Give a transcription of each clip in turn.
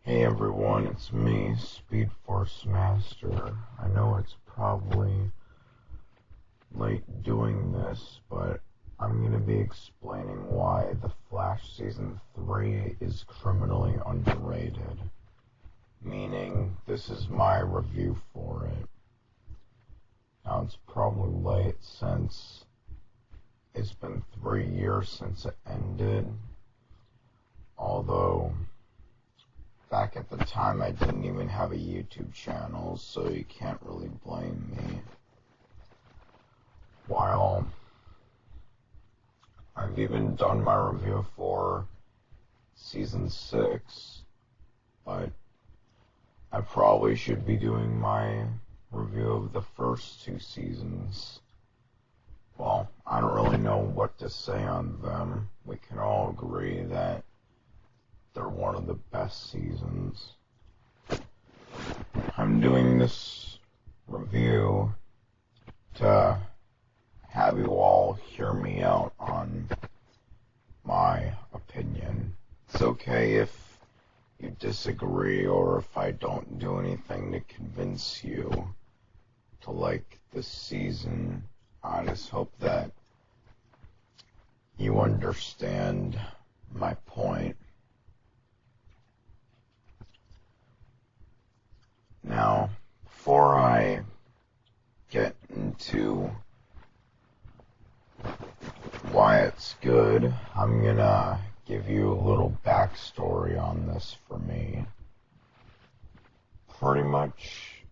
Hey everyone, it's me, Speed Force Master. I know it's probably late doing this, but I'm going to be explaining why The Flash Season 3 is criminally underrated. Meaning, this is my review for it. Now, it's probably late since it's been 3 years since it ended. Although, back at the time, I didn't even have a YouTube channel, so you can't really blame me. While I've even done my review for Season 6, but I probably should be doing my review of the first 2 seasons. Well, I don't really know what to say on them. We can all agree that they're one of the best seasons. I'm doing this review to have you all hear me out on my opinion. It's okay if you disagree or if I don't do anything to convince you to like this season. I just hope that you understand my point. Now, before I get into why it's good, I'm gonna give you a little backstory on this for me. Pretty much,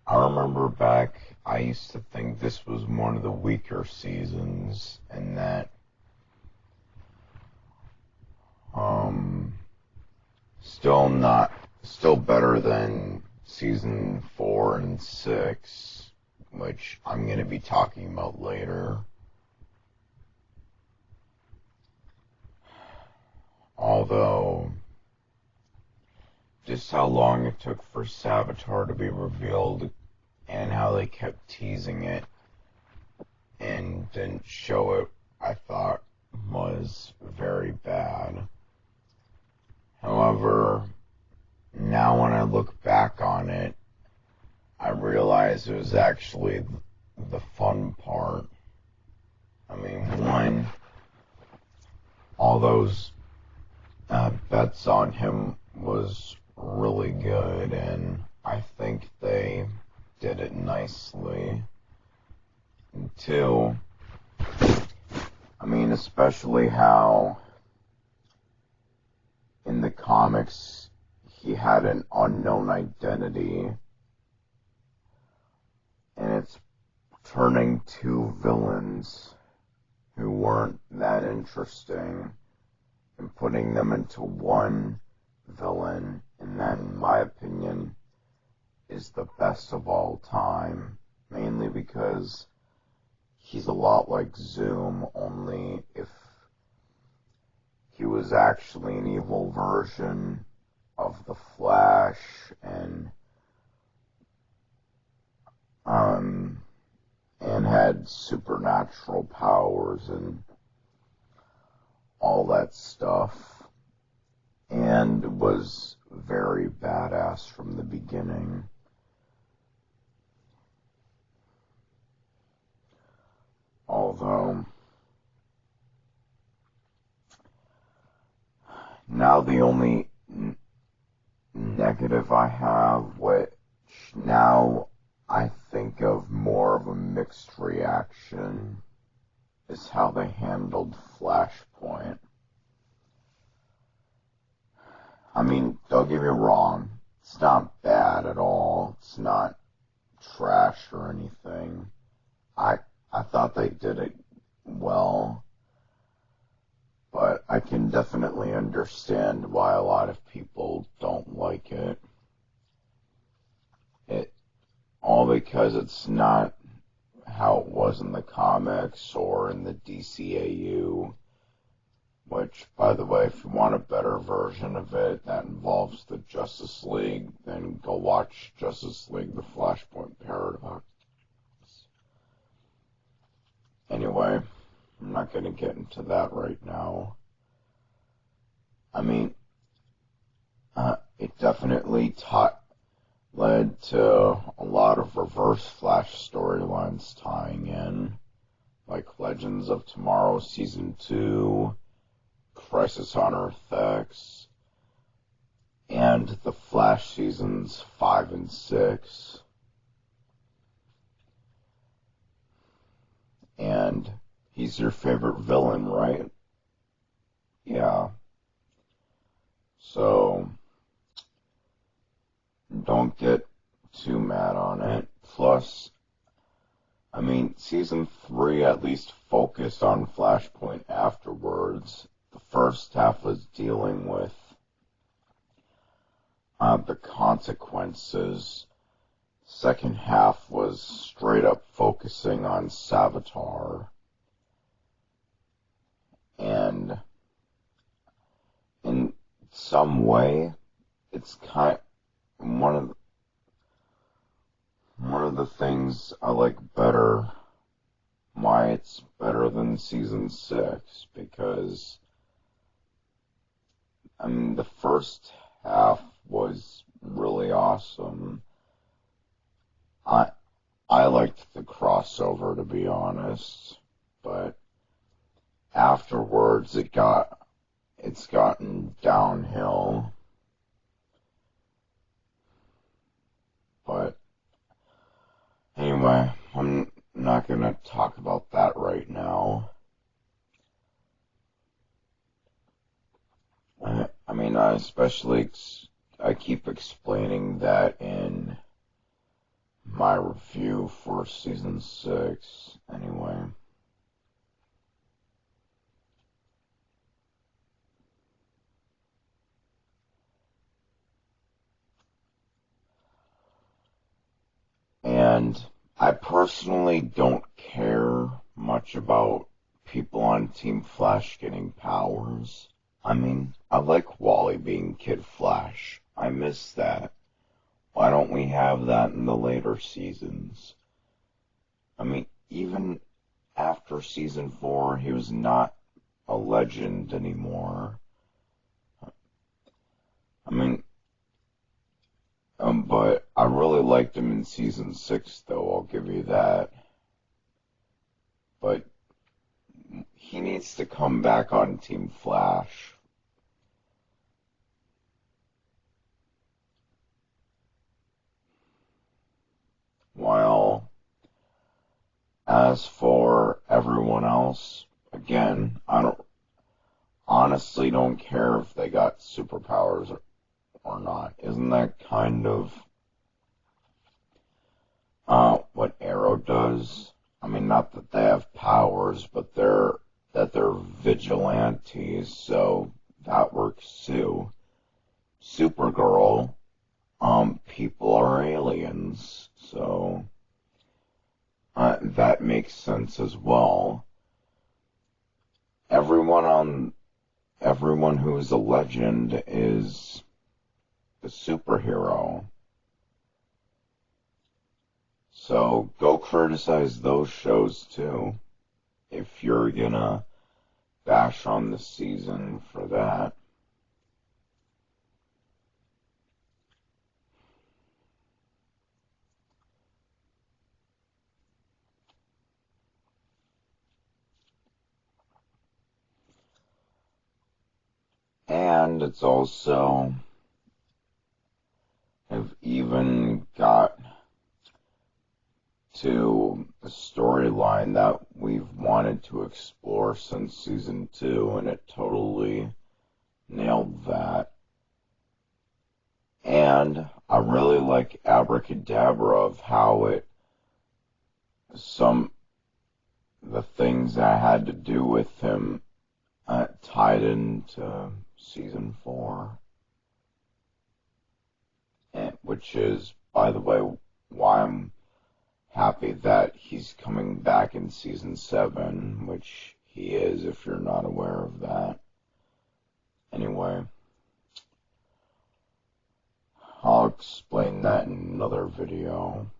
I remember back, I used to think this was one of the weaker seasons, and that, still better than Season 4 and 6, which I'm gonna be talking about later. Although, just how long it took for Savitar to be revealed and how they kept teasing it and didn't show it, I thought was very bad. However, now when I look back on it, I realize it was actually the fun part. I mean, one, all those bets on him was really good, and I think they did it nicely. And two, I mean, especially how in the comics he had an unknown identity, and it's turning 2 villains who weren't that interesting and putting them into one villain, and that, in my opinion, is the best of all time, mainly because he's a lot like Zoom, only if he was actually an evil version of the Flash, and had supernatural powers and all that stuff, and was very badass from the beginning. Although, now the only negative I have, which now I think of more of a mixed reaction, is how they handled Flashpoint. I mean, don't get me wrong, it's not bad at all, it's not trash or anything. I thought they did it well, but I can definitely understand why a lot of people don't like it. All because it's not how it was in the comics or in the DCAU, which, by the way, if you want a better version of it that involves the Justice League, then go watch Justice League: The Flashpoint Paradox. Anyway, I'm not going to get into that right now. I mean, it actually led to a lot of Reverse Flash storylines tying in, like Legends of Tomorrow Season 2, Crisis on Earth X, and the Flash Seasons 5 and 6. And he's your favorite villain, right? Yeah. So, don't get too mad on it. Plus, I mean, Season 3 at least focused on Flashpoint afterwards. The first half was dealing with the consequences. Second half was straight up focusing on Savitar. And in some way, it's one of the things I like better, why it's better than Season 6, because, I mean, the first half was really awesome. I liked the crossover, to be honest, but afterwards it's gotten downhill. But anyway, I'm not gonna talk about that right now. I mean, I keep explaining that in my review for Season 6, anyway. And I personally don't care much about people on Team Flash getting powers. I mean, I like Wally being Kid Flash. I miss that. Why don't we have that in the later seasons? I mean, even after Season 4, he was not a legend anymore. I mean, but I really liked him in Season 6, though, I'll give you that. But he needs to come back on Team Flash. While, as for everyone else, again, I honestly don't care if they got superpowers or not. Isn't that kind of what Arrow does? I mean, not that they have powers, but they're vigilantes, so that works too. Supergirl, people are aliens, so that makes sense as well. Everyone who's a legend is a superhero. So go criticize those shows too, if you're gonna bash on the season for that. And it's also, have even got to a storyline that we've wanted to explore since Season 2, and it totally nailed that. And I really like Abracadabra of how the things that had to do with him tied into Season 4. Which is, by the way, why I'm happy that he's coming back in Season 7, which he is, if you're not aware of that. Anyway, I'll explain that in another video.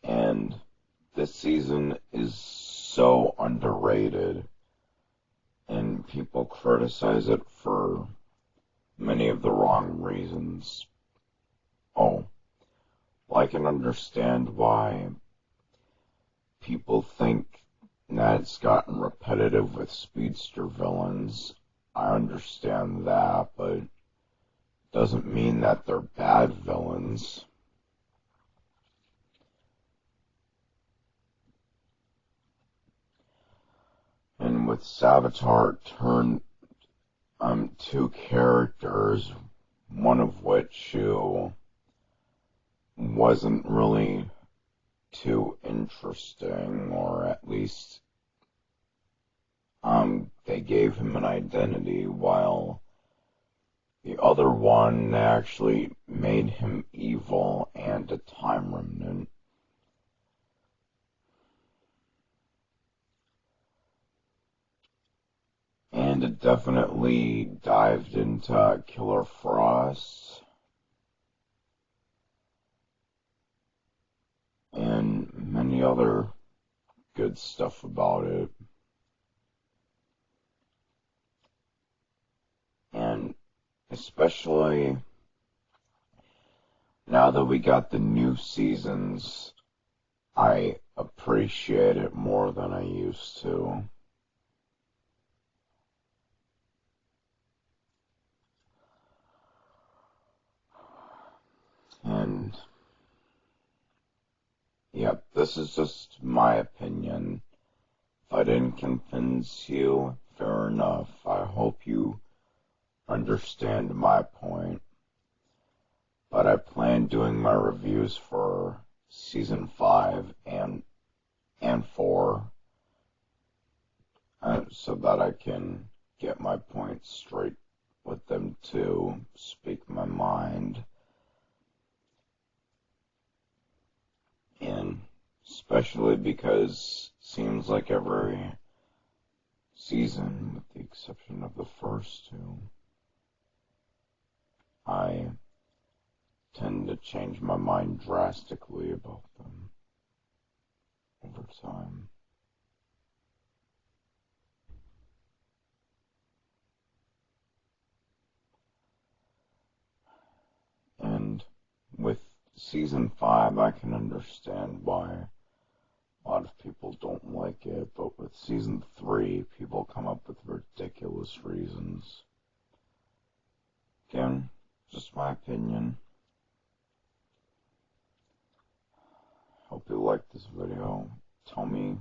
And this season is so underrated, and people criticize it for many of the wrong reasons. Oh, well, I can understand why people think that it's gotten repetitive with Speedster villains. I understand that, but it doesn't mean that they're bad villains. And with Savitar turned two characters, one of which who wasn't really too interesting, or at least they gave him an identity, while the other one actually made him evil and a time remnant. And it definitely dived into Killer Frost and many other good stuff about it. And especially now that we got the new seasons, I appreciate it more than I used to. And yep, this is just my opinion. If I didn't convince you, fair enough. I hope you understand my point. But I plan doing my reviews for season 5 and 4, so that I can get my points straight with them too, speak my mind. And especially because it seems like every season, with the exception of the first 2, I tend to change my mind drastically about them over time. And with season 5, I can understand why a lot of people don't like it, but with season 3, people come up with ridiculous reasons. Again, just my opinion. Hope you liked this video. Tell me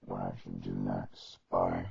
what I should do next. Bye.